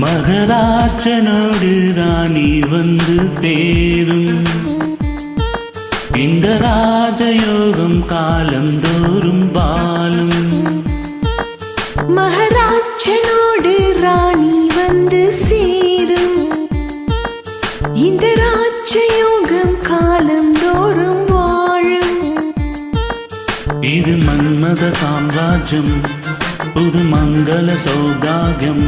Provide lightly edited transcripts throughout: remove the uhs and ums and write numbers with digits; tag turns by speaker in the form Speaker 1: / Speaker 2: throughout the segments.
Speaker 1: மகராஜனோடு ராணி வந்து சேரும். இந்த ராஜயோகம் காலந்தோறும் வாழும்.
Speaker 2: மகராஜனோடு ராணி வந்து சேரும். இந்த ராஜயோகம் காலந்தோறும் வாழும்.
Speaker 1: இது மன்மத சாம்ராஜ்யம், புது மங்கள சௌபாகியம்.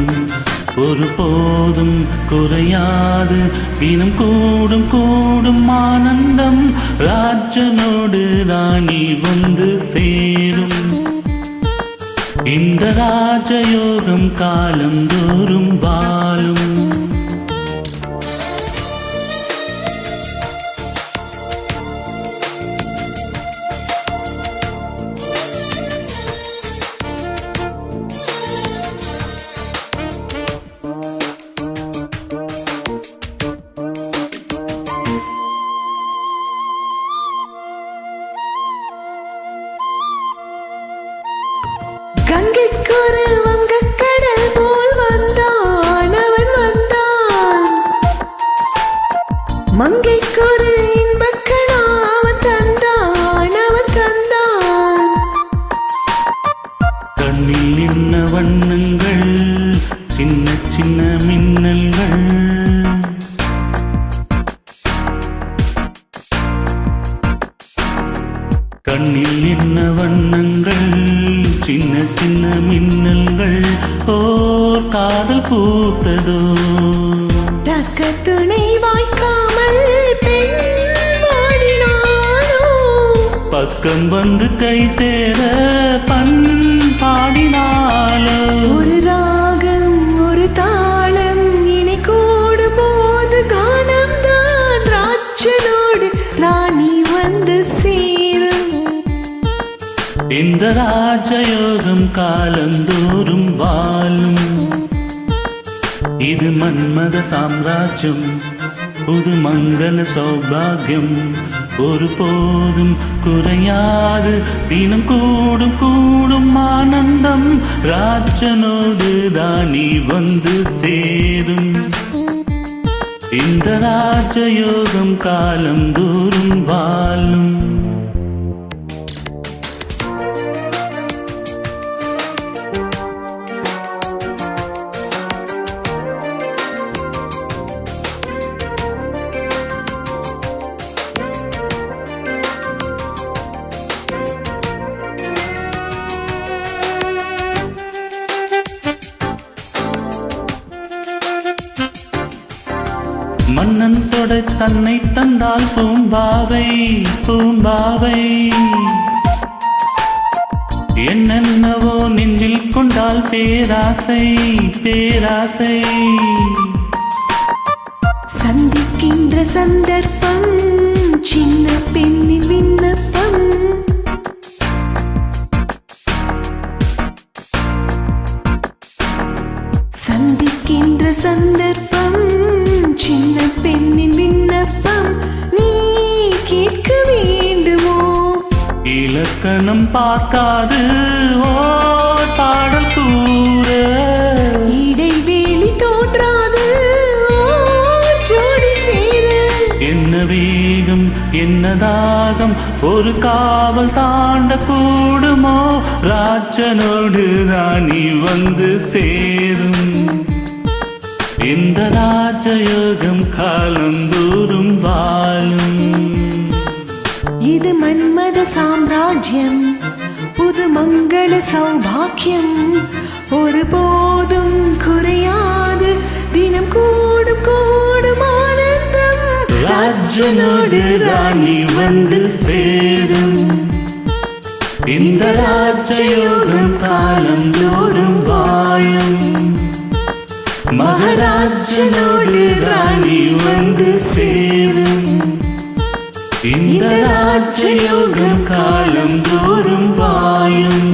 Speaker 1: ஒருபோதும் குறையாது, தினம் கூடும் கூடும் ஆனந்தம். ராஜனோடு ராணி வந்து சேரும். இந்த ராஜயோகம் காலந்தோறும் வாழும்.
Speaker 2: கங்கைக்கொரு வங்கக்கடல் போல் வந்தான் அவன் வந்தான். மங்கைக்கொரு இன்பக்கணா அவன் தந்தான் அவன் தந்தான்.
Speaker 1: கண்ணில் நின்ன வண்ணங்கள், சின்ன சின்ன மின்னல்கள். கண்ணில் நின்ன வண்ணங்கள், சின்ன சின்ன மின்னல்கள். ஓர் காதல் பூத்ததோ.
Speaker 2: தக்க துணை வாய்க்காமல் பெண் பாடினானோ.
Speaker 1: பக்கம் வந்து கை சேர பண் பாடினாலோ.
Speaker 2: ஒரு ராகம் ஒரு தாளம் இணை கூடும் போது கானம்தான். ராஜனோடு ராணி வந்து சேரும்.
Speaker 1: இந்த ராஜயோகம் காலந்தோறும் வாழும். இது மன்மத சாம்ராஜ்யம், புது மங்கள சௌபாகியம். ஒருபோதும் குறையாது, தினம் கூடும் கூடும் ஆனந்தம். ராஜனோடு ராணி வந்து சேரும். இந்த ராஜயோகம் காலந்தோறும் வாழும். மன்னன் தொடை தன்னை தந்தால் பூம்பாவை பூம்பாவை. என்னென்னவோ நெஞ்சில் கொண்டால் பேராசை பேராசை.
Speaker 2: சந்திக்கின்ற சந்தர்ப்பம் சின்ன பெண்ணின் விண்ணப்பம். சந்திக்கின்ற சந்தர்ப்பம் சின்ன பெண்ணின் விண்ணப்பம். நீ கேட்க வேண்டுமோ.
Speaker 1: இலக்கணம் பார்க்காது ஓர் பாடல் கூற.
Speaker 2: இடைவேளி தோன்றாது ஓர் ஜோடி சேர.
Speaker 1: என்ன வேகம் என்ன தாகம், ஒரு காவல் தாண்ட கூடுமோ. ராஜனோடு ராணி வந்து சேரும். இந்த ராஜயோகம் காலந்தோறும் வாழும்.
Speaker 2: இது மன்மத சாம்ராஜ்யம், புது மங்கள சௌபாக்கியம். ஒருபோதும் குறையாது, தினம் கூடும் கூடும் ஆனந்தம். ராஜனோடு ராணி வந்து சேரும். இந்த ராஜயோகம் காலந்தோறும் வாழும். மகராஜனோடு ராணி வந்து சேரும். இந்த ராஜயோகம் காலந்தோறும் வாழும்.